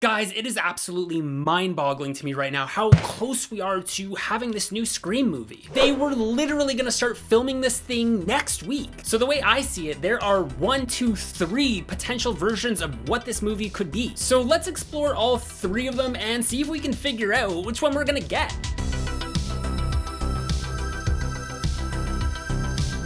Guys, it is absolutely mind-boggling to me right now how close we are to having this new Scream movie. They were literally gonna start filming this thing next week. So the way I see it, there are 1, 2, 3 potential versions of what this movie could be. So let's explore all 3 of them and see if we can figure out which one we're gonna get.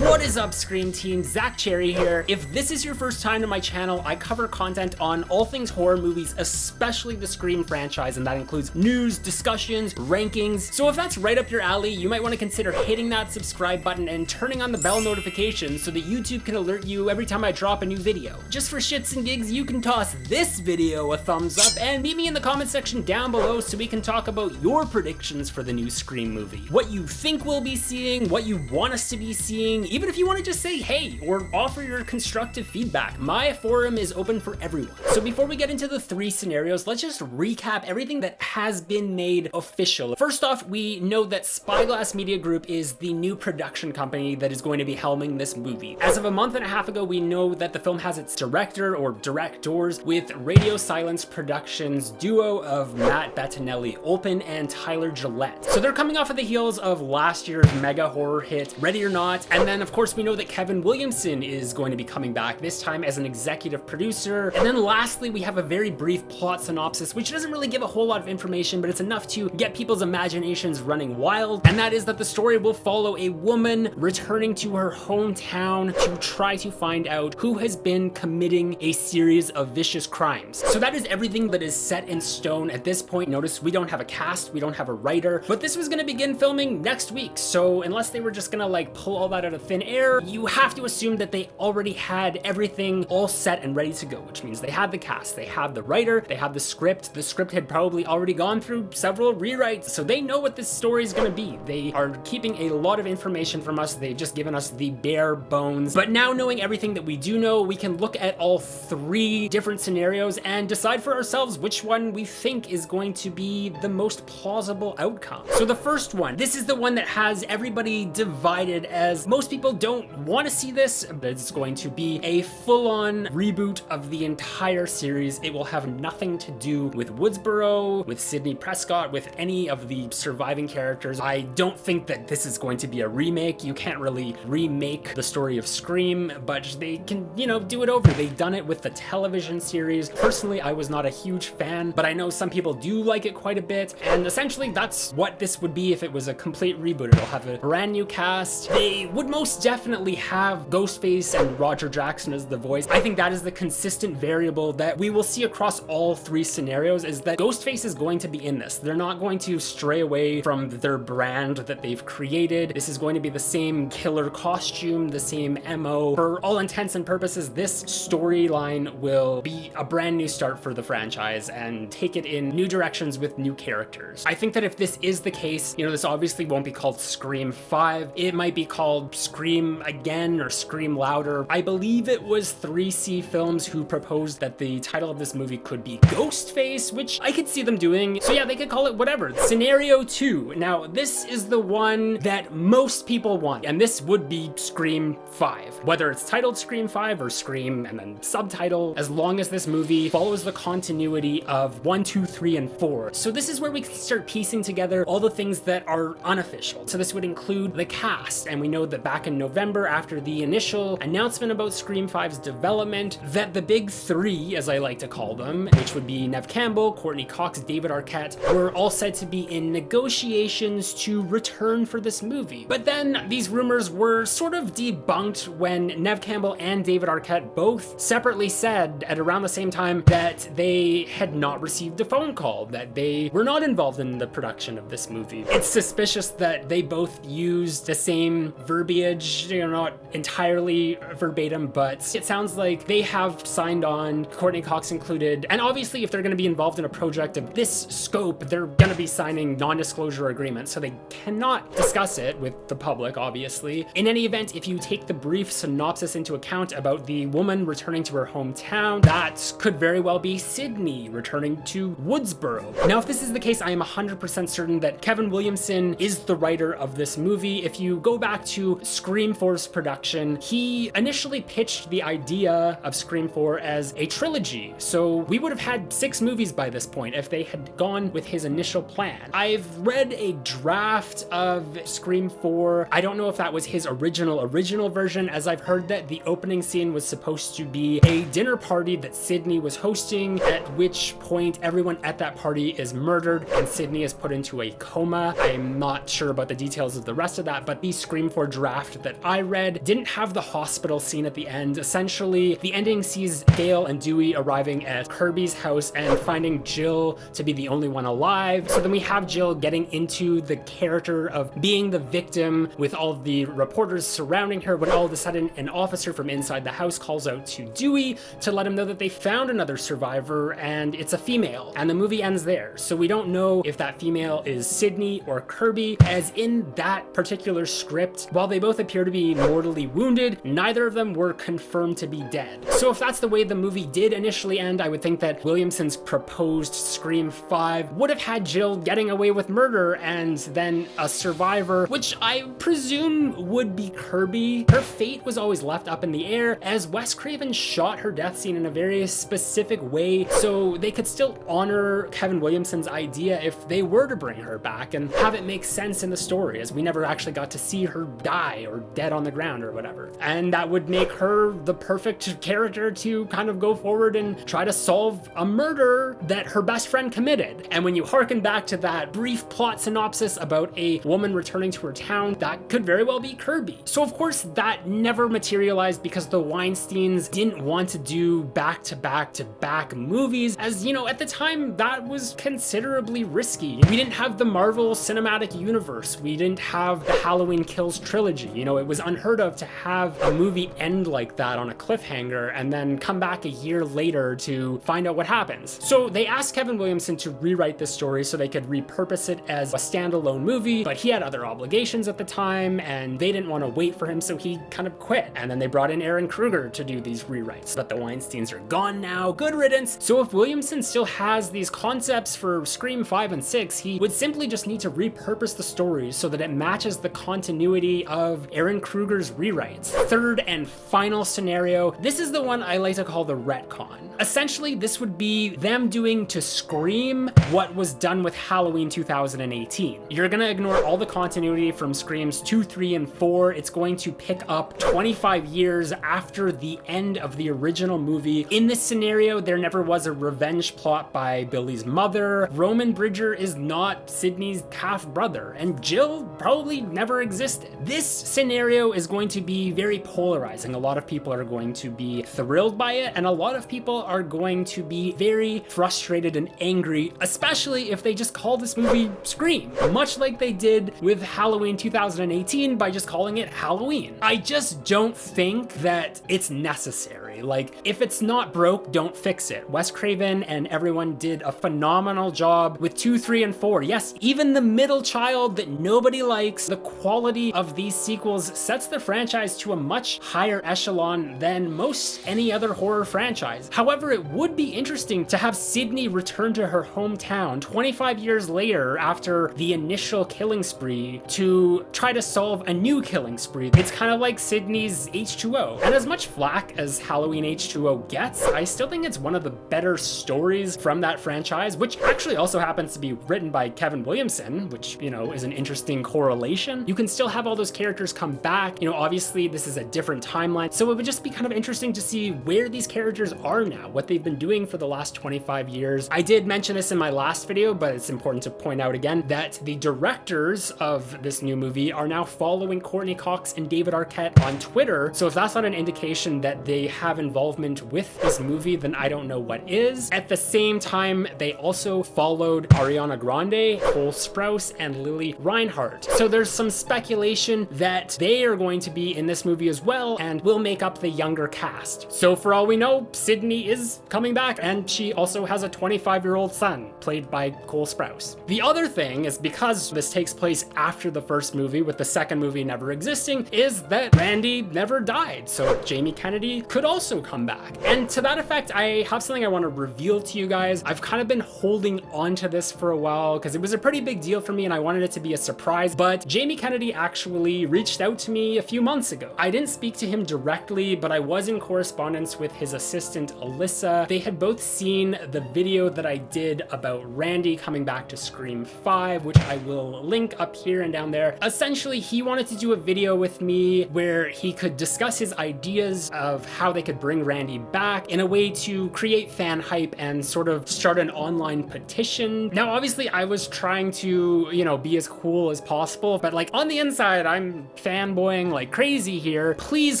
What is up, Scream team? Zach Cherry here. If this is your first time to my channel, I cover content on all things horror movies, especially the Scream franchise, and that includes news, discussions, rankings. So if that's right up your alley, you might want to consider hitting that subscribe button and turning on the bell notifications so that YouTube can alert you every time I drop a new video. Just for shits and gigs, you can toss this video a thumbs up and meet me in the comment section down below so we can talk about your predictions for the new Scream movie. What you think we'll be seeing, what you want us to be seeing, even if you want to just say hey or offer your constructive feedback. My forum is open for everyone. So before we get into the 3 scenarios, let's just recap everything that has been made official. First off, we know that Spyglass Media Group is the new production company that is going to be helming this movie. As of a month and a half ago, we know that the film has its director or directors with Radio Silence Productions duo of Matt Bettinelli-Olpin and Tyler Gillette. So they're coming off of the heels of last year's mega horror hit Ready or Not, and then of course we know that Kevin Williamson is going to be coming back, this time as an executive producer. And then lastly, we have a very brief plot synopsis, which doesn't really give a whole lot of information, but it's enough to get people's imaginations running wild. And that is that the story will follow a woman returning to her hometown to try to find out who has been committing a series of vicious crimes. So that is everything that is set in stone at this point. Notice we don't have a cast, we don't have a writer, but this was gonna begin filming next week. So unless they were just gonna like pull all that out of thin air, you have to assume that they already had everything all set and ready to go, which means they had the cast, they had the writer, they had the script. The script had probably already gone through several rewrites, so they know what this story is gonna be. They are keeping a lot of information from us. They've just given us the bare bones. But now, knowing everything that we do know, we can look at all 3 different scenarios and decide for ourselves which one we think is going to be the most plausible outcome. So the first one, this is the one that has everybody divided, as most people don't want to see this, but it's going to be a full-on reboot of the entire series. It will have nothing to do with Woodsboro, with Sidney Prescott, with any of the surviving characters. I don't think that this is going to be a remake. You can't really remake the story of Scream, but they can, you know, do it over. They've done it with the television series. Personally, I was not a huge fan, but I know some people do like it quite a bit, and essentially that's what this would be if it was a complete reboot. It'll have a brand new cast. They would most definitely have Ghostface and Roger Jackson as the voice. I think that is the consistent variable that we will see across all 3 scenarios, is that Ghostface is going to be in this. They're not going to stray away from their brand that they've created. This is going to be the same killer costume, the same MO. For all intents and purposes, this storyline will be a brand new start for the franchise and take it in new directions with new characters. I think that if this is the case, you know, this obviously won't be called Scream 5. It might be called Scream Again or Scream Louder. I believe it was 3C Films who proposed that the title of this movie could be Ghostface, which I could see them doing. So yeah, they could call it whatever. Scenario 2. Now, this is the one that most people want, and this would be Scream 5. Whether it's titled Scream 5 or Scream and then subtitle, as long as this movie follows the continuity of 1, 2, 3, and 4. So this is where we can start piecing together all the things that are unofficial. So this would include the cast, and we know that back in November, after the initial announcement about Scream 5's development, that the big 3, as I like to call them, which would be Neve Campbell, Courtney Cox, David Arquette, were all said to be in negotiations to return for this movie. But then these rumors were sort of debunked when Neve Campbell and David Arquette both separately said at around the same time that they had not received a phone call, that they were not involved in the production of this movie. It's suspicious that they both used the same verbiage, you know, not entirely verbatim, but it sounds like they have signed on, Courtney Cox included. And obviously, if they're going to be involved in a project of this scope, they're going to be signing non-disclosure agreements, so they cannot discuss it with the public, obviously. In any event, if you take the brief synopsis into account about the woman returning to her hometown, that could very well be Sidney returning to Woodsboro. Now, if this is the case, I am 100% certain that Kevin Williamson is the writer of this movie. If you go back to Scream 4's production, he initially pitched the idea of Scream 4 as a trilogy. So we would have had 6 movies by this point if they had gone with his initial plan. I've read a draft of Scream 4. I don't know if that was his original version, as I've heard that the opening scene was supposed to be a dinner party that Sidney was hosting, at which point everyone at that party is murdered and Sidney is put into a coma. I'm not sure about the details of the rest of that, but the Scream 4 draft that I read didn't have the hospital scene at the end. Essentially, the ending sees Dale and Dewey arriving at Kirby's house and finding Jill to be the only one alive. So then we have Jill getting into the character of being the victim with all of the reporters surrounding her, when all of a sudden an officer from inside the house calls out to Dewey to let him know that they found another survivor and it's a female, and the movie ends there. So we don't know if that female is Sidney or Kirby, as in that particular script, while they both appear to be mortally wounded, neither of them were confirmed to be dead. So if that's the way the movie did initially end, I would think that Williamson's proposed Scream 5 would have had Jill getting away with murder and then a survivor, which I presume would be Kirby. Her fate was always left up in the air, as Wes Craven shot her death scene in a very specific way, so they could still honor Kevin Williamson's idea if they were to bring her back and have it make sense in the story, as we never actually got to see her die or dead on the ground or whatever. And that would make her the perfect character to kind of go forward and try to solve a murder that her best friend committed. And when you harken back to that brief plot synopsis about a woman returning to her town, that could very well be Kirby. So of course that never materialized because the Weinsteins didn't want to do back-to-back-to-back movies, as you know, at the time that was considerably risky. We didn't have the Marvel Cinematic Universe. We didn't have the Halloween Kills trilogy. You know, it was unheard of to have a movie end like that on a cliffhanger and then come back a year later to find out what happens. So they asked Kevin Williamson to rewrite this story so they could repurpose it as a standalone movie, but he had other obligations at the time and they didn't want to wait for him, so he kind of quit. And then they brought in Aaron Kruger to do these rewrites, but the Weinsteins are gone now. Good riddance. So if Williamson still has these concepts for Scream 5 and 6, he would simply just need to repurpose the story so that it matches the continuity of Aaron Kruger's rewrites. Third and final scenario, this is the one I like to call the retcon. Essentially, this would be them doing to Scream what was done with Halloween 2018. You're gonna ignore all the continuity from Screams 2, 3, and 4. It's going to pick up 25 years after the end of the original movie. In this scenario, there never was a revenge plot by Billy's mother. Roman Bridger is not Sidney's half-brother, and Jill probably never existed. This scenario is going to be very polarizing. A lot of people are going to be thrilled by it, and a lot of people are going to be very frustrated and angry, especially if they just call this movie Scream, much like they did with Halloween 2018 by just calling it Halloween. I just don't think that it's necessary. Like, if it's not broke, don't fix it. Wes Craven and everyone did a phenomenal job with 2, 3, and 4. Yes, even the middle child that nobody likes, the quality of these sequels sets the franchise to a much higher echelon than most any other horror franchise. However, it would be interesting to have Sidney return to her hometown 25 years later after the initial killing spree to try to solve a new killing spree. It's kind of like Sidney's H2O. And as much flack as Halloween H2O gets, I still think it's one of the better stories from that franchise, which actually also happens to be written by Kevin Williamson, which, you know, is an interesting correlation. You can still have all those characters come back. You know, obviously this is a different timeline, so it would just be kind of interesting to see where these characters are now, what they've been doing for the last 25 years. I did mention this in my last video, but it's important to point out again that the directors of this new movie are now following Courtney Cox and David Arquette on Twitter, so if that's not an indication that they have involvement with this movie, then I don't know what is. At the same time, they also followed Ariana Grande, Cole Sprouse, and Lily Reinhart. So there's some speculation that they are going to be in this movie as well and will make up the younger cast. So for all we know, Sidney is coming back, and she also has a 25-year-old son played by Cole Sprouse. The other thing is, because this takes place after the first movie, with the second movie never existing, is that Randy never died. So Jamie Kennedy could also also come back. And to that effect, I have something I want to reveal to you guys. I've kind of been holding on to this for a while because it was a pretty big deal for me and I wanted it to be a surprise, but Jamie Kennedy actually reached out to me a few months ago. I didn't speak to him directly, but I was in correspondence with his assistant, Alyssa. They had both seen the video that I did about Randy coming back to Scream 5, which I will link up here and down there. Essentially, he wanted to do a video with me where he could discuss his ideas of how they could bring Randy back in a way to create fan hype and sort of start an online petition. Now, obviously, I was trying to, you know, be as cool as possible, but like on the inside, I'm fanboying like crazy here. Please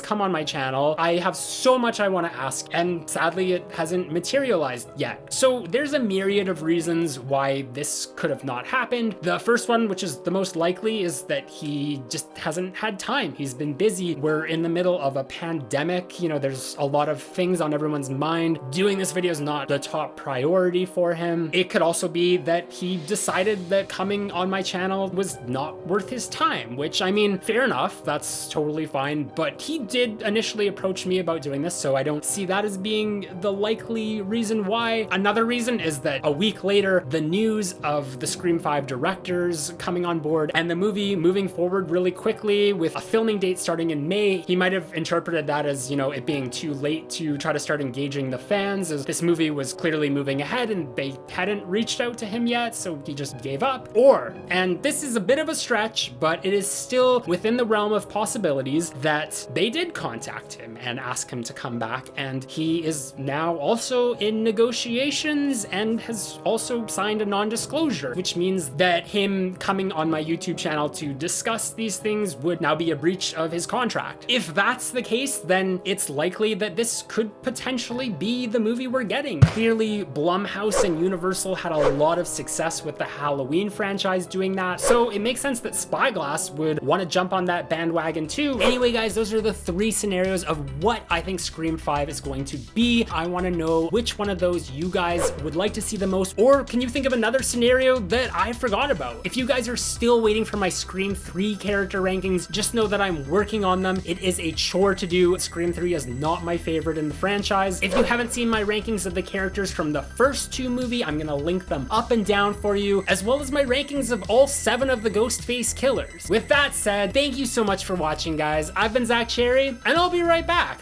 come on my channel. I have so much I want to ask, and sadly, it hasn't materialized yet. So there's a myriad of reasons why this could have not happened. The first one, which is the most likely, is that he just hasn't had time. He's been busy. We're in the middle of a pandemic. You know, there's a lot of things on everyone's mind. Doing this video is not the top priority for him. It could also be that he decided that coming on my channel was not worth his time, which, I mean, fair enough. That's totally fine. But he did initially approach me about doing this, so I don't see that as being the likely reason why. Another reason is that a week later, the news of the Scream 5 directors coming on board and the movie moving forward really quickly with a filming date starting in May, he might have interpreted that as, you know, it being too late to try to start engaging the fans, as this movie was clearly moving ahead and they hadn't reached out to him yet, so he just gave up. Or, and this is a bit of a stretch, but it is still within the realm of possibilities, that they did contact him and ask him to come back, and he is now also in negotiations and has also signed a non-disclosure, which means that him coming on my YouTube channel to discuss these things would now be a breach of his contract. If that's the case, then it's likely that this could potentially be the movie we're getting. Clearly, Blumhouse and Universal had a lot of success with the Halloween franchise doing that, so it makes sense that Spyglass would want to jump on that bandwagon too. Anyway, guys, those are the three scenarios of what I think Scream 5 is going to be. I want to know which one of those you guys would like to see the most, or can you think of another scenario that I forgot about? If you guys are still waiting for my Scream 3 character rankings, just know that I'm working on them. It is a chore to do. Scream 3 is not my favorite in the franchise. If you haven't seen my rankings of the characters from the first two movies, I'm gonna link them up and down for you, as well as my rankings of all 7 of the Ghostface killers. With that said, thank you so much for watching, guys. I've been Zach Cherry, and I'll be right back.